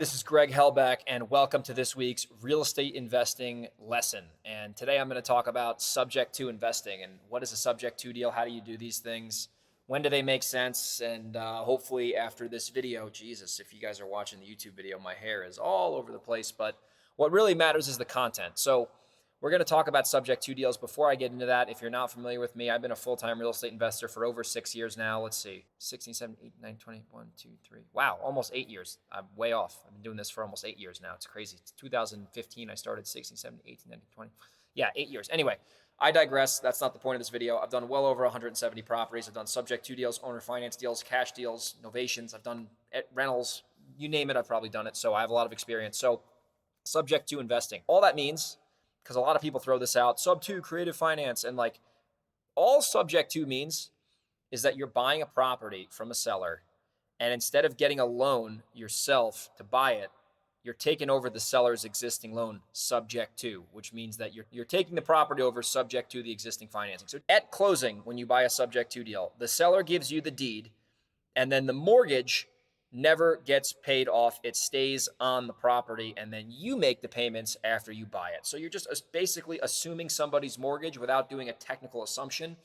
This is Greg Helbeck, and welcome to this week's real estate investing lesson. And today I'm going to talk about subject to investing and what is a subject to deal? How do you do these things? When do they make sense? And hopefully, after this video, Jesus, if you guys are watching the YouTube video, my hair is all over the place. But what really matters is the content. So, we're going to talk about subject to deals. Before I get into that, if you're not familiar with me, I've been a full-time real estate investor for over 6 years now. Let's see, 16, 17, 18, 19, 20, 1, 2, 3. Wow, almost 8 years. I'm way off. I've been doing this for almost 8 years now. It's crazy. It's 2015. I started 16, 17, 18, 19, 20. Yeah, 8 years. Anyway, I digress. That's not the point of this video. I've done well over 170 properties. I've done subject to deals, owner finance deals, cash deals, novations. I've done rentals. You name it, I've probably done it. So I have a lot of experience. So subject to investing. All that means, because a lot of people throw this out, sub to creative finance, and like all subject to means is that you're buying a property from a seller, and instead of getting a loan yourself to buy it, you're taking over the seller's existing loan subject to, which means that you're taking the property over subject to the existing financing. So at closing, when you buy a subject to deal, the seller gives you the deed, and then the mortgage never gets paid off. It stays on the property, and then you make the payments after you buy it. So you're just basically assuming somebody's mortgage without doing a technical assumption,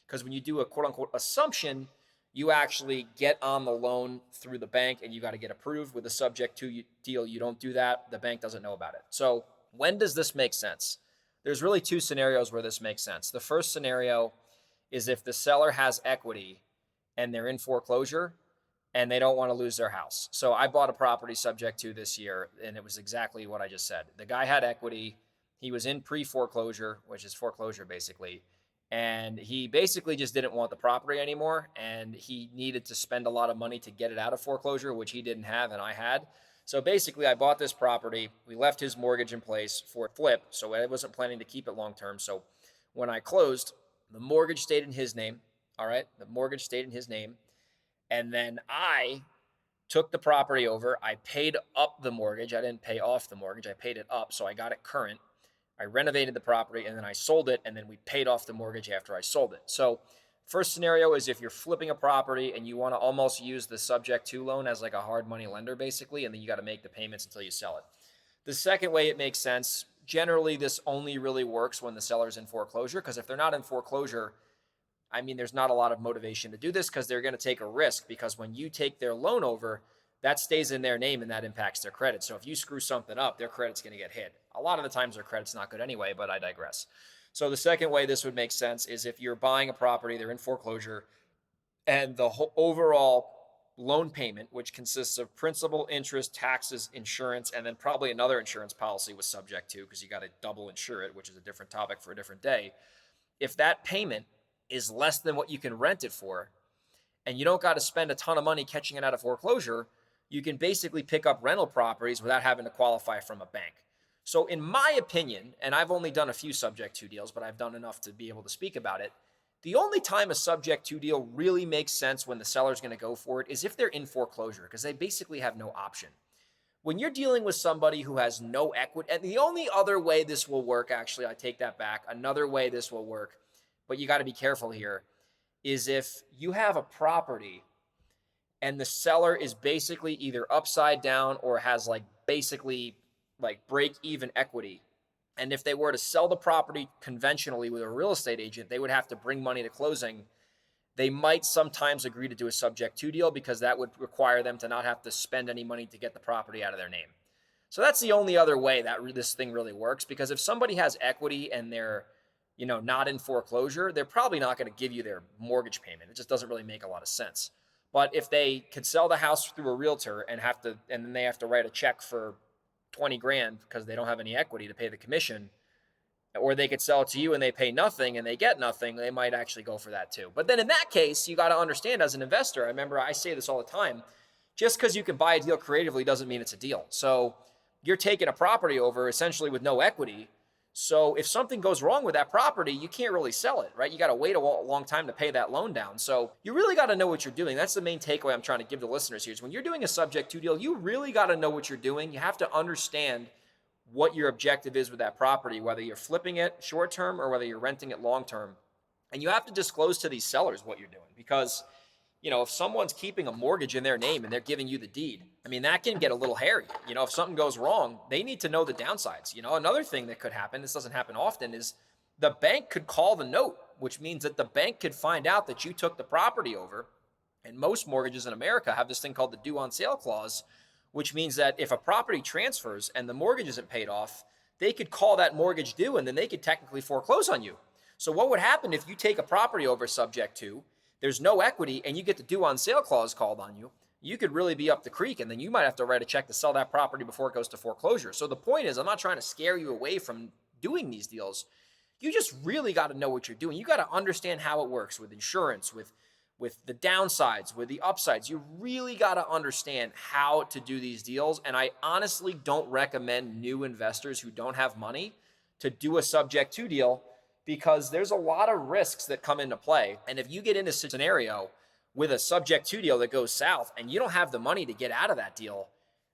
because when you do a quote unquote assumption, you actually get on the loan through the bank and you got to get approved. With a subject to deal, you don't do that. The bank doesn't know about it. So when does this make sense? There's really two scenarios where this makes sense. The first scenario is if the seller has equity and they're in foreclosure and they don't want to lose their house. So I bought a property subject to this year, and it was exactly what I just said. The guy had equity. He was in pre-foreclosure, which is foreclosure basically. And he basically just didn't want the property anymore. And he needed to spend a lot of money to get it out of foreclosure, which he didn't have and I had. So basically I bought this property. We left his mortgage in place for a flip. So I wasn't planning to keep it long-term. So when I closed, the mortgage stayed in his name. All right. The mortgage stayed in his name. And then I took the property over. I paid up the mortgage. I didn't pay off the mortgage. I paid it up. So I got it current. I renovated the property and then I sold it. And then we paid off the mortgage after I sold it. So first scenario is if you're flipping a property and you want to almost use the subject to loan as like a hard money lender, basically, and then you got to make the payments until you sell it. The second way it makes sense, generally this only really works when the seller's in foreclosure, because if they're not in foreclosure, I mean, there's not a lot of motivation to do this because they're going to take a risk, because when you take their loan over, that stays in their name and that impacts their credit. So if you screw something up, their credit's going to get hit. A lot of the times their credit's not good anyway, but I digress. So the second way this would make sense is if you're buying a property, they're in foreclosure, and the whole overall loan payment, which consists of principal, interest, taxes, insurance, and then probably another insurance policy was subject to, because you got to double insure it, which is a different topic for a different day. If that payment is less than what you can rent it for, and you don't got to spend a ton of money catching it out of foreclosure, you can basically pick up rental properties without having to qualify from a bank. So in my opinion, and I've only done a few subject to deals, but I've done enough to be able to speak about it, the only time a subject to deal really makes sense when the seller's going to go for it is if they're in foreclosure, because they basically have no option. When you're dealing with somebody who has no equity, and the only other way this will work, actually, I take that back, another way this will work, but you got to be careful here, is if you have a property and the seller is basically either upside down or has like basically like break even equity. And if they were to sell the property conventionally with a real estate agent, they would have to bring money to closing. They might sometimes agree to do a subject to deal because that would require them to not have to spend any money to get the property out of their name. So that's the only other way that this thing really works, because if somebody has equity and they're not in foreclosure, they're probably not going to give you their mortgage payment. It just doesn't really make a lot of sense. But if they could sell the house through a realtor and then they have to write a check for 20 grand because they don't have any equity to pay the commission, or they could sell it to you and they pay nothing and they get nothing, they might actually go for that too. But then in that case, you got to understand as an investor, I remember I say this all the time, just because you can buy a deal creatively doesn't mean it's a deal. So you're taking a property over essentially with no equity. So if something goes wrong with that property, you can't really sell it, right? You got to wait a long time to pay that loan down. So you really got to know what you're doing. That's the main takeaway I'm trying to give the listeners here is when you're doing a subject to deal, you really got to know what you're doing. You have to understand what your objective is with that property, whether you're flipping it short term or whether you're renting it long term. And you have to disclose to these sellers what you're doing, because if someone's keeping a mortgage in their name and they're giving you the deed, I mean, that can get a little hairy. If something goes wrong, they need to know the downsides. Another thing that could happen, this doesn't happen often, is the bank could call the note, which means that the bank could find out that you took the property over. And most mortgages in America have this thing called the due on sale clause, which means that if a property transfers and the mortgage isn't paid off, they could call that mortgage due and then they could technically foreclose on you. So what would happen if you take a property over subject to, there's no equity, and you get the due on sale clause called on you? You could really be up the creek, and then you might have to write a check to sell that property before it goes to foreclosure. So the point is, I'm not trying to scare you away from doing these deals. You just really got to know what you're doing. You got to understand how it works with insurance, with the downsides, with the upsides. You really got to understand how to do these deals. And I honestly don't recommend new investors who don't have money to do a subject to deal, because there's a lot of risks that come into play. And if you get into a scenario with a subject to deal that goes south and you don't have the money to get out of that deal,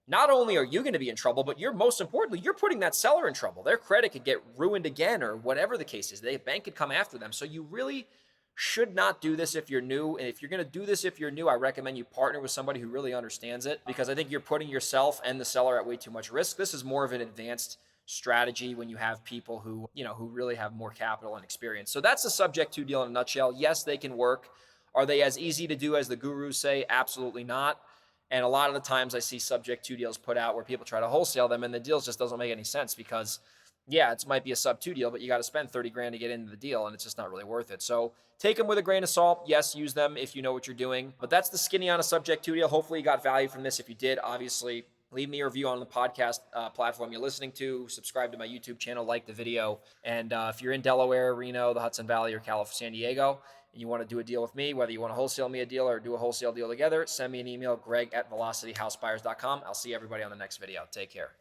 not only are you going to be in trouble, but most importantly, you're putting that seller in trouble. Their credit could get ruined again, or whatever the case is. The bank could come after them. So you really should not do this if you're new. And if you're going to do this if you're new, I recommend you partner with somebody who really understands it, because I think you're putting yourself and the seller at way too much risk. This is more of an advanced strategy when you have people who really have more capital and experience. So that's the subject to deal in a nutshell. Yes, they can work. Are they as easy to do as the gurus say? Absolutely not. And a lot of the times I see subject to deals put out where people try to wholesale them, and the deals just doesn't make any sense, because yeah, it might be a sub 2 deal, but you got to spend 30 grand to get into the deal, and it's just not really worth it. So take them with a grain of salt. Yes, use them if you know what you're doing. But that's the skinny on a subject to deal. Hopefully you got value from this. If you did, obviously leave me a review on the podcast platform you're listening to. Subscribe to my YouTube channel, like the video. And if you're in Delaware, Reno, the Hudson Valley, or California, San Diego, and you want to do a deal with me, whether you want to wholesale me a deal or do a wholesale deal together, send me an email, greg@velocityhousebuyers.com. I'll see everybody on the next video. Take care.